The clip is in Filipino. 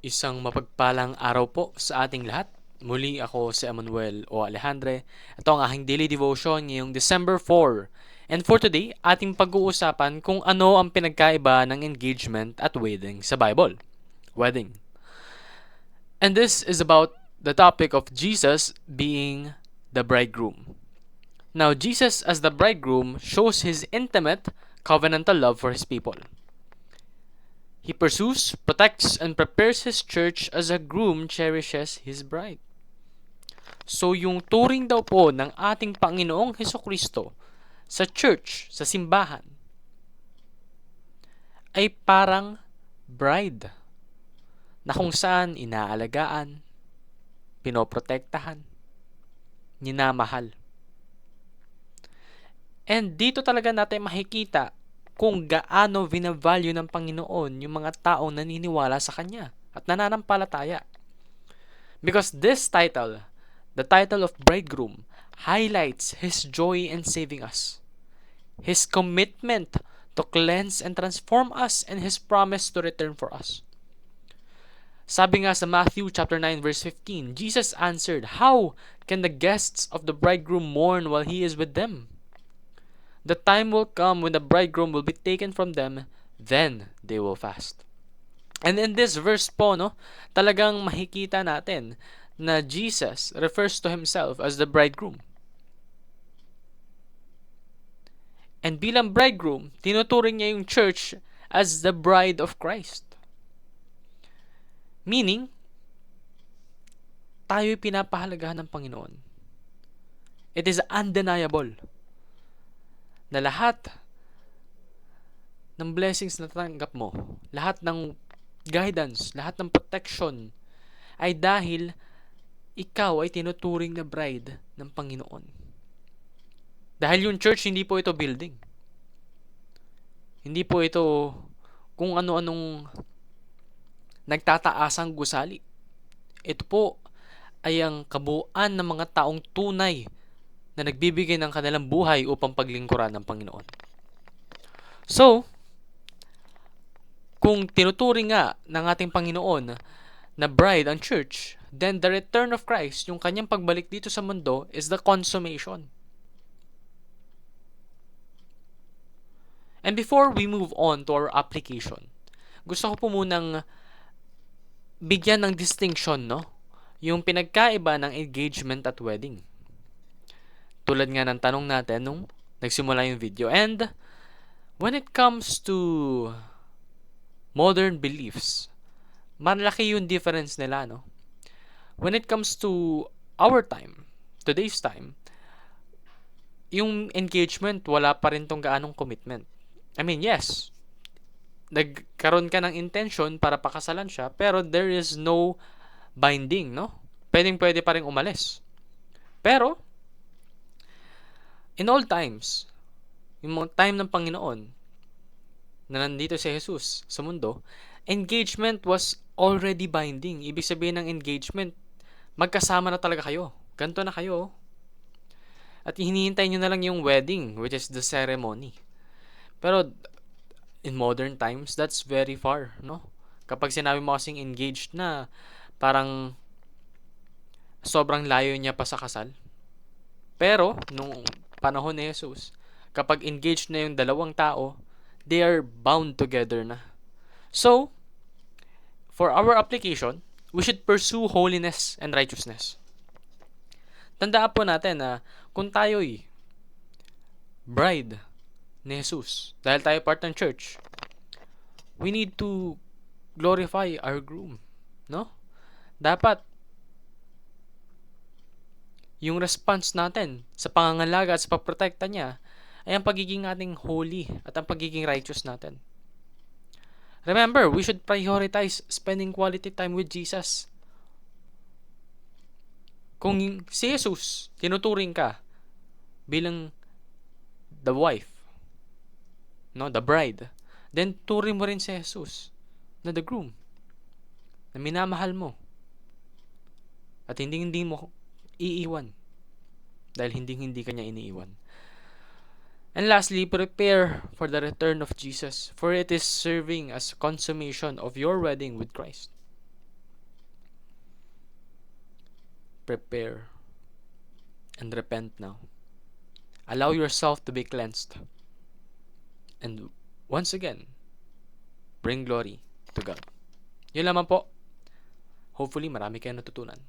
Isang mapagpalang araw po sa ating lahat. Muli ako si Emmanuel o Alejandre. Ito ang aking daily devotion ngayong December 4. And for today, ating pag-uusapan kung ano ang pinagkaiba ng engagement at wedding sa Bible. Wedding. And this is about the topic of Jesus being the bridegroom. Now, Jesus as the bridegroom shows his intimate, covenantal love for his people. He pursues, protects, and prepares his church as a groom cherishes his bride. So yung turing daw po ng ating Panginoong Hesukristo sa church, sa simbahan, ay parang bride na kung saan inaalagaan, pinoprotektahan, minamahal. And dito talaga natin makikita kung gaano binavalue ng Panginoon yung mga taong naniniwala sa Kanya at nananampalataya. Because this title, the title of bridegroom, highlights His joy in saving us, His commitment to cleanse and transform us, and His promise to return for us. Sabi nga sa Matthew chapter 9 verse 15, Jesus answered, "How can the guests of the bridegroom mourn while he is with them? The time will come when the bridegroom will be taken from them, then they will fast." And in this verse po, no, talagang makikita natin na Jesus refers to himself as the bridegroom. And bilang bridegroom, tinuturing niya yung church as the bride of Christ. Meaning, tayo'y pinapahalagahan ng Panginoon. It is undeniable na lahat ng blessings na natanggap mo, lahat ng guidance, lahat ng protection, ay dahil ikaw ay tinuturing na bride ng Panginoon. Dahil yung church, hindi po ito building. Hindi po ito kung ano-anong nagtataasang gusali. Ito po ay ang kabuuan ng mga taong tunay na nagbibigay ng kanilang buhay upang paglingkuran ng Panginoon. So, kung tinuturing nga ng ating Panginoon na bride ang church, then the return of Christ, yung kanyang pagbalik dito sa mundo, is the consummation. And before we move on to our application, gusto ko po munang bigyan ng distinction, no? Yung pinagkaiba ng engagement at wedding. Tulad nga ng tanong natin nung nagsimula yung video. And when it comes to modern beliefs, malaki yung difference nila, no? When it comes to our time, today's time, yung engagement, wala pa rin tong gaanong commitment. I mean, yes, nagkaroon ka ng intention para pakasalan siya, pero there is no binding, no? Pwede pa rin umalis. Pero, in all times, yung mga time ng Panginoon, na nandito si Jesus sa mundo, engagement was already binding. Ibig sabihin ng engagement, magkasama na talaga kayo. Ganto na kayo. At hinihintay nyo na lang yung wedding, which is the ceremony. Pero, in modern times, that's very far, no? Kapag sinabi mo kasing engaged na, parang sobrang layo niya pa sa kasal. Pero, nung panahon ni Jesus, kapag engaged na yung dalawang tao, they are bound together na. So, for our application, we should pursue holiness and righteousness. Tandaan po natin na kung tayo'y bride ni Jesus, dahil tayo part ng church, we need to glorify our groom, no? Dapat yung response natin sa pangangalaga at sa pagprotekta niya ay ang pagiging ating holy at ang pagiging righteous natin. Remember, we should prioritize spending quality time with Jesus. Kung si Jesus, tinuturing ka bilang the wife, no, the bride, then turing mo rin si Jesus na the groom, na minamahal mo at hindi mo iiwan dahil hindi kanya iniiwan. And lastly, prepare for the return of Jesus, for it is serving as consummation of your wedding with Christ. prepare, and repent now. Allow yourself to be cleansed. And once again, bring glory to God. Yun lamang po. Hopefully, marami kayong natutunan.